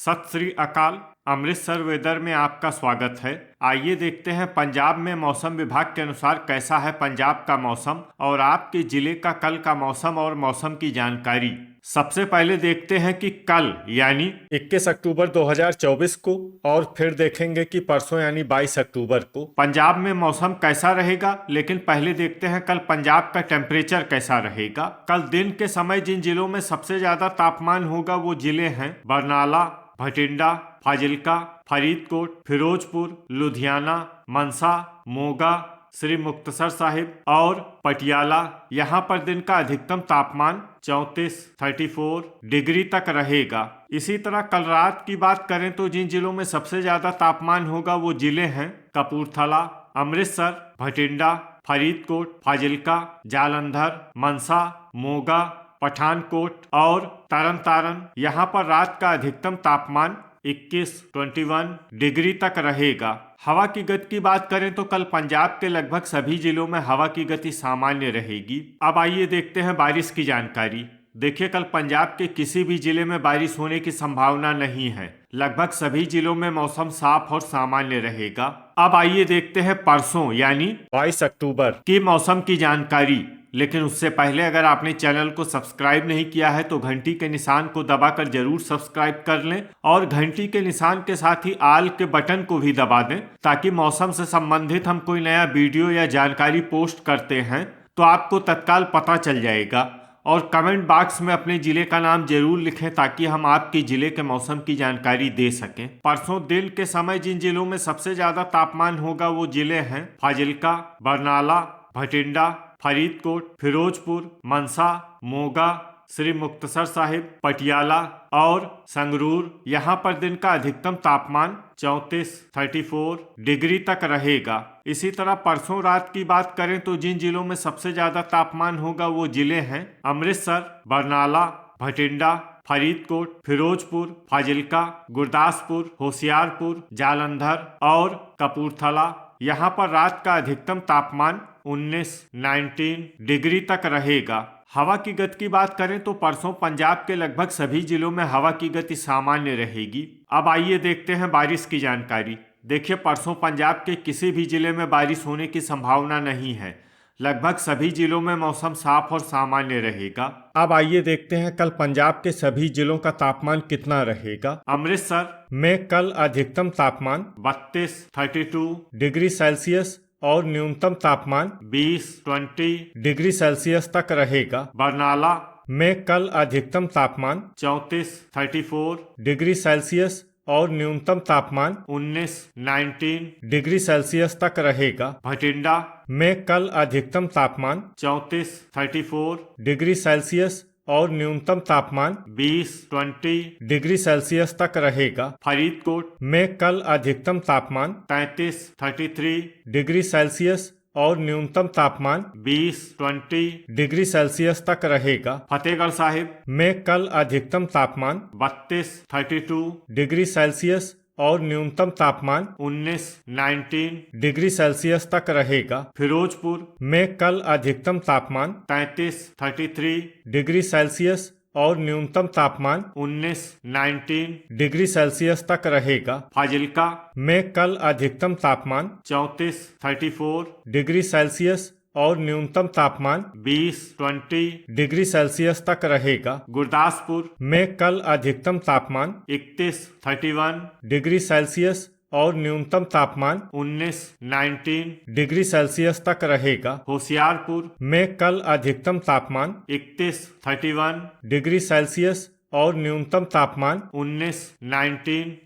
सत श्री अकाल। अमृतसर वेदर में आपका स्वागत है। आइए देखते हैं पंजाब में मौसम विभाग के अनुसार कैसा है पंजाब का मौसम और आपके जिले का कल का मौसम और मौसम की जानकारी। सबसे पहले देखते हैं कि कल यानी 21 अक्टूबर 2024 को और फिर देखेंगे कि परसों यानी 22 अक्टूबर को पंजाब में मौसम कैसा रहेगा। लेकिन पहले देखते हैं कल पंजाब का टेम्परेचर कैसा रहेगा। कल दिन के समय जिन जिलों में सबसे ज्यादा तापमान होगा वो जिले हैं बरनाला, भटिंडा, फाजिल्का, फरीदकोट, फिरोजपुर, लुधियाना, मनसा, मोगा, श्री मुक्तसर साहिब और पटियाला। यहाँ पर दिन का अधिकतम तापमान 34 डिग्री तक रहेगा। इसी तरह कल रात की बात करें तो जिन जिलों में सबसे ज्यादा तापमान होगा वो जिले हैं कपूरथला, अमृतसर, भटिंडा, फरीदकोट, फाजिल्का, जालंधर, मनसा, मोगा, पठानकोट और तरन तारन। यहाँ पर रात का अधिकतम तापमान 21 डिग्री तक रहेगा। हवा की गति की बात करें तो कल पंजाब के लगभग सभी जिलों में हवा की गति सामान्य रहेगी। अब आइए देखते हैं बारिश की जानकारी। देखिए कल पंजाब के किसी भी जिले में बारिश होने की संभावना नहीं है। लगभग सभी जिलों में मौसम साफ और सामान्य रहेगा। अब आइए देखते हैं परसों यानी 22 अक्टूबर की मौसम की जानकारी। लेकिन उससे पहले अगर आपने चैनल को सब्सक्राइब नहीं किया है तो घंटी के निशान को दबाकर जरूर सब्सक्राइब कर लें और घंटी के निशान के साथ ही आल के बटन को भी दबा दें ताकि मौसम से संबंधित हम कोई नया वीडियो या जानकारी पोस्ट करते हैं तो आपको तत्काल पता चल जाएगा। और कमेंट बॉक्स में अपने जिले का नाम जरूर लिखें ताकि हम आपके जिले के मौसम की जानकारी दे सकें। परसों दिन के समय जिन जिलों में सबसे ज्यादा तापमान होगा वो जिले हैं फाजिल्का, बरनाला, भटिंडा, फरीदकोट, फिरोजपुर, मनसा, मोगा, श्री मुक्तसर साहिब, पटियाला और संगरूर। यहाँ पर दिन का अधिकतम तापमान 34 डिग्री तक रहेगा। इसी तरह परसों रात की बात करें तो जिन जिलों में सबसे ज्यादा तापमान होगा वो जिले हैं अमृतसर, बरनाला, भटिंडा, फरीदकोट, फिरोजपुर, फाजिल्का, गुरदासपुर, होशियारपुर, जालंधर और कपूरथला। यहाँ पर रात का अधिकतम तापमान 19 डिग्री तक रहेगा। हवा की गति की बात करें तो परसों पंजाब के लगभग सभी जिलों में हवा की गति सामान्य रहेगी। अब आइए देखते हैं बारिश की जानकारी। देखिए परसों पंजाब के किसी भी जिले में बारिश होने की संभावना नहीं है। लगभग सभी जिलों में मौसम साफ और सामान्य रहेगा। अब आइए देखते हैं कल पंजाब के सभी जिलों का तापमान कितना रहेगा। अमृतसर में कल अधिकतम तापमान 32 डिग्री सेल्सियस और न्यूनतम तापमान 20 डिग्री सेल्सियस तक रहेगा। बरनाला में कल अधिकतम तापमान 34 डिग्री सेल्सियस और न्यूनतम तापमान 19 डिग्री सेल्सियस तक रहेगा। भटिंडा में कल अधिकतम तापमान 34 डिग्री सेल्सियस और न्यूनतम तापमान 20 डिग्री सेल्सियस तक रहेगा। फरीदकोट में कल अधिकतम तापमान 33 डिग्री सेल्सियस और न्यूनतम तापमान 20 डिग्री सेल्सियस तक रहेगा। फतेहगढ़ साहिब में कल अधिकतम तापमान 32 डिग्री सेल्सियस और न्यूनतम तापमान 19 डिग्री सेल्सियस तक रहेगा। फिरोजपुर में कल अधिकतम तापमान 33 डिग्री सेल्सियस और न्यूनतम तापमान 19 डिग्री सेल्सियस तक रहेगा। फाजिल्का में कल अधिकतम तापमान 34 डिग्री सेल्सियस और न्यूनतम तापमान 20 डिग्री सेल्सियस तक रहेगा। गुरदासपुर में कल अधिकतम तापमान 31 डिग्री सेल्सियस और न्यूनतम तापमान 19 डिग्री सेल्सियस तक रहेगा। होशियारपुर में कल अधिकतम तापमान 31 डिग्री सेल्सियस और न्यूनतम तापमान 19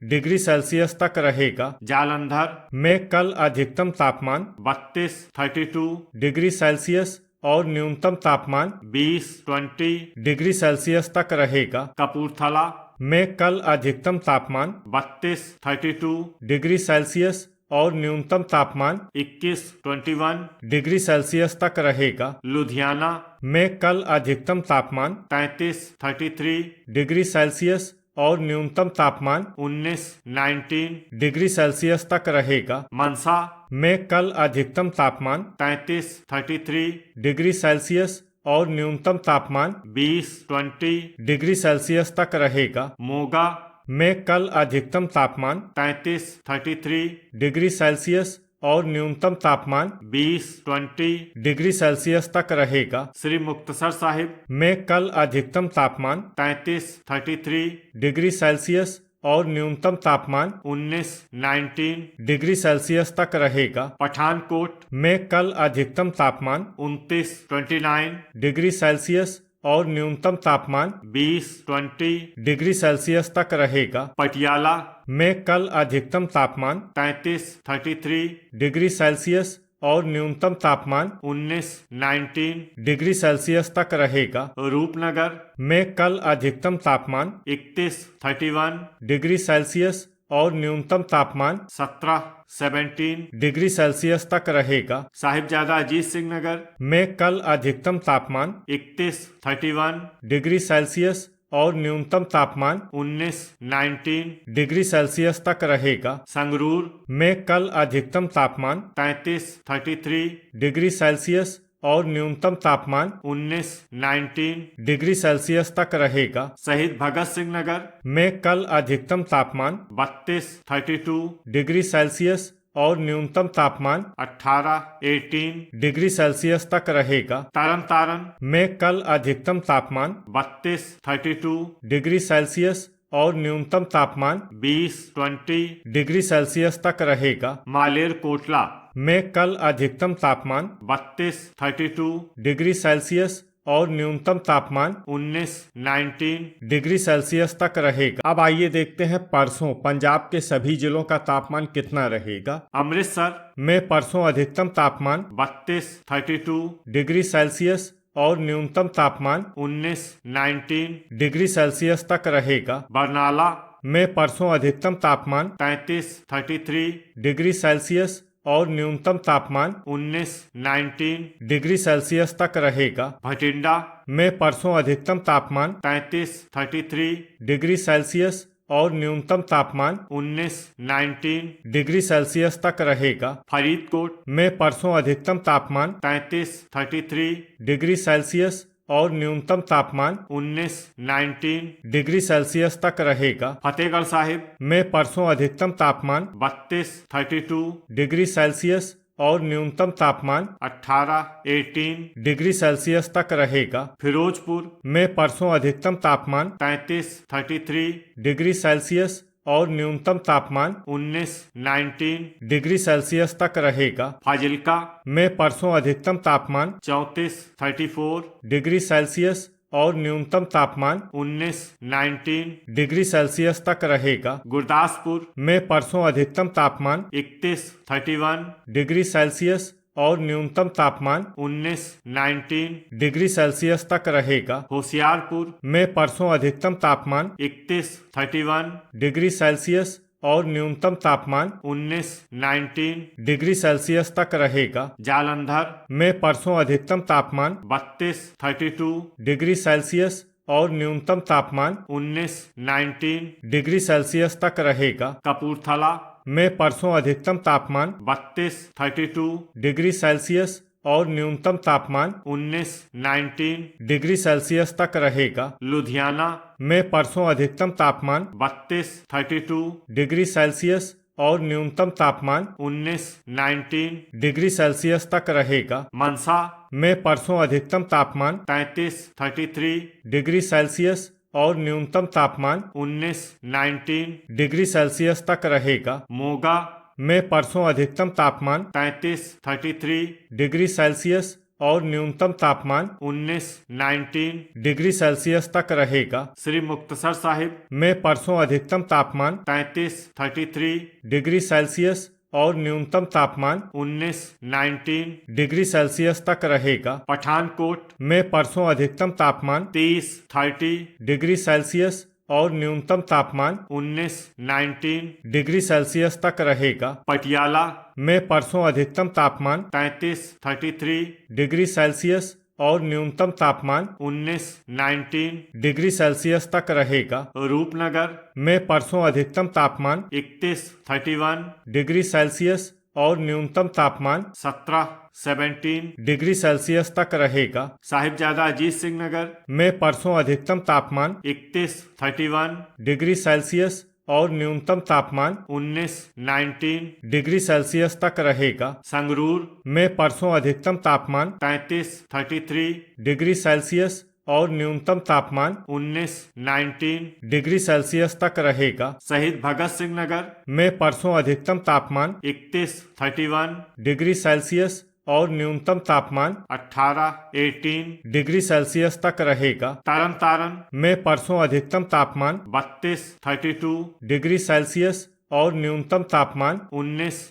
डिग्री सेल्सियस तक रहेगा। जालंधर में कल अधिकतम तापमान 32 डिग्री सेल्सियस और न्यूनतम तापमान 20 डिग्री सेल्सियस तक रहेगा। कपूरथला में कल अधिकतम तापमान 32 डिग्री सेल्सियस और न्यूनतम तापमान 21 डिग्री सेल्सियस तक रहेगा। लुधियाना में कल अधिकतम तापमान 33 डिग्री सेल्सियस और न्यूनतम तापमान 19 डिग्री सेल्सियस तक रहेगा। मनसा में कल अधिकतम तापमान 33 डिग्री सेल्सियस और न्यूनतम तापमान 20 डिग्री सेल्सियस तक रहेगा। मोगा में कल अधिकतम तापमान 33 डिग्री सेल्सियस और न्यूनतम तापमान 20 डिग्री सेल्सियस तक रहेगा। श्री मुक्तसर साहिब में कल अधिकतम तापमान 33 डिग्री सेल्सियस और न्यूनतम तापमान 19 डिग्री सेल्सियस तक रहेगा। पठानकोट में कल अधिकतम तापमान 29 डिग्री सेल्सियस और न्यूनतम तापमान 20 डिग्री सेल्सियस तक रहेगा। पटियाला में कल अधिकतम तापमान 33 डिग्री सेल्सियस और न्यूनतम तापमान 19 डिग्री सेल्सियस तक रहेगा। रूपनगर में कल अधिकतम तापमान 31 डिग्री सेल्सियस और न्यूनतम तापमान 17 डिग्री सेल्सियस तक रहेगा। साहिबजादा अजीत सिंह नगर में कल अधिकतम तापमान 31 डिग्री सेल्सियस और न्यूनतम तापमान 19 डिग्री सेल्सियस तक रहेगा। संगरूर में कल अधिकतम तापमान 33 डिग्री सेल्सियस और न्यूनतम तापमान 19 डिग्री सेल्सियस तक रहेगा। शहीद भगत सिंह नगर में कल अधिकतम तापमान 32 डिग्री सेल्सियस और न्यूनतम तापमान 18 डिग्री सेल्सियस तक रहेगा। तरन तारण में कल अधिकतम तापमान 32 डिग्री सेल्सियस और न्यूनतम तापमान 20 डिग्री सेल्सियस तक रहेगा। मालेर कोटला में कल अधिकतम तापमान 32 डिग्री सेल्सियस और न्यूनतम तापमान 19 डिग्री सेल्सियस तक रहेगा। अब आइए देखते हैं परसों पंजाब के सभी जिलों का तापमान कितना रहेगा। अमृतसर में परसों अधिकतम तापमान 32 डिग्री सेल्सियस और न्यूनतम तापमान 19 डिग्री सेल्सियस तक रहेगा। बरनाला में परसों अधिकतम तापमान 33 डिग्री सेल्सियस और न्यूनतम तापमान 19 डिग्री सेल्सियस तक रहेगा। भटिंडा में परसों अधिकतम तापमान 33 डिग्री सेल्सियस और न्यूनतम तापमान 19 डिग्री सेल्सियस तक रहेगा। फरीदकोट में परसों अधिकतम तापमान 33 डिग्री सेल्सियस और न्यूनतम तापमान 19 डिग्री सेल्सियस तक रहेगा। फतेहगढ़ साहिब में परसों अधिकतम तापमान 32 डिग्री सेल्सियस और न्यूनतम तापमान 18 डिग्री सेल्सियस तक रहेगा। फिरोजपुर में परसों अधिकतम तापमान 33 डिग्री सेल्सियस और न्यूनतम तापमान 19 डिग्री सेल्सियस तक रहेगा। फाजिल्का में परसों अधिकतम तापमान 34 डिग्री सेल्सियस और न्यूनतम तापमान 19 डिग्री सेल्सियस तक रहेगा। गुरदासपुर में परसों अधिकतम तापमान 31 डिग्री सेल्सियस और न्यूनतम तापमान 19 डिग्री सेल्सियस तक रहेगा। होशियारपुर में परसों अधिकतम तापमान 31 डिग्री सेल्सियस और न्यूनतम तापमान 19 डिग्री सेल्सियस तक रहेगा। जालंधर में परसों अधिकतम तापमान 32 डिग्री सेल्सियस और न्यूनतम तापमान 19 डिग्री सेल्सियस तक रहेगा। कपूरथला में परसों अधिकतम तापमान 32 डिग्री सेल्सियस और न्यूनतम तापमान 19 डिग्री सेल्सियस तक रहेगा। लुधियाना में परसों अधिकतम तापमान 32 डिग्री सेल्सियस और न्यूनतम तापमान 19 डिग्री सेल्सियस तक रहेगा। मनसा में परसों अधिकतम तापमान 33 डिग्री सेल्सियस और न्यूनतम तापमान 19 डिग्री सेल्सियस तक रहेगा। मोगा में परसों अधिकतम तापमान 33 डिग्री सेल्सियस और न्यूनतम तापमान 19 डिग्री सेल्सियस तक रहेगा। श्री मुक्तसर साहिब में परसों अधिकतम तापमान 33 डिग्री सेल्सियस और न्यूनतम तापमान 19 डिग्री सेल्सियस तक रहेगा। पठानकोट में परसों अधिकतम तापमान 30 डिग्री सेल्सियस और न्यूनतम तापमान 19 डिग्री सेल्सियस तक रहेगा। पटियाला में परसों अधिकतम तापमान 33 डिग्री सेल्सियस और न्यूनतम तापमान 19 डिग्री सेल्सियस तक रहेगा। रूपनगर में परसों अधिकतम तापमान 31 डिग्री सेल्सियस और न्यूनतम तापमान 17 डिग्री सेल्सियस तक रहेगा। साहिबजादा अजीत सिंह नगर में परसों अधिकतम तापमान 31 डिग्री सेल्सियस और न्यूनतम तापमान 19 डिग्री सेल्सियस तक रहेगा। संगरूर में परसों अधिकतम तापमान 33 डिग्री सेल्सियस और न्यूनतम तापमान 19 डिग्री सेल्सियस तक रहेगा। शहीद भगत सिंह नगर में परसों अधिकतम तापमान 31 डिग्री सेल्सियस और न्यूनतम तापमान 18 डिग्री सेल्सियस तक रहेगा। तरन तारण में परसों अधिकतम तापमान 32 डिग्री सेल्सियस और न्यूनतम तापमान 19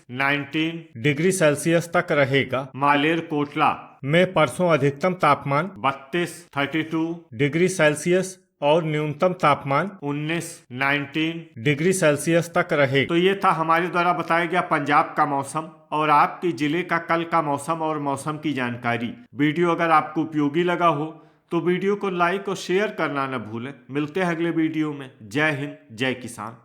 डिग्री सेल्सियस तक रहेगा। मालेर कोटला में परसों अधिकतम तापमान 32 डिग्री सेल्सियस और न्यूनतम तापमान 19 डिग्री सेल्सियस तक रहे। तो ये था हमारे द्वारा बताया गया पंजाब का मौसम और आपके जिले का कल का मौसम और मौसम की जानकारी। वीडियो अगर आपको उपयोगी लगा हो तो वीडियो को लाइक और शेयर करना न भूलें। मिलते हैं अगले वीडियो में। जय हिंद, जय किसान।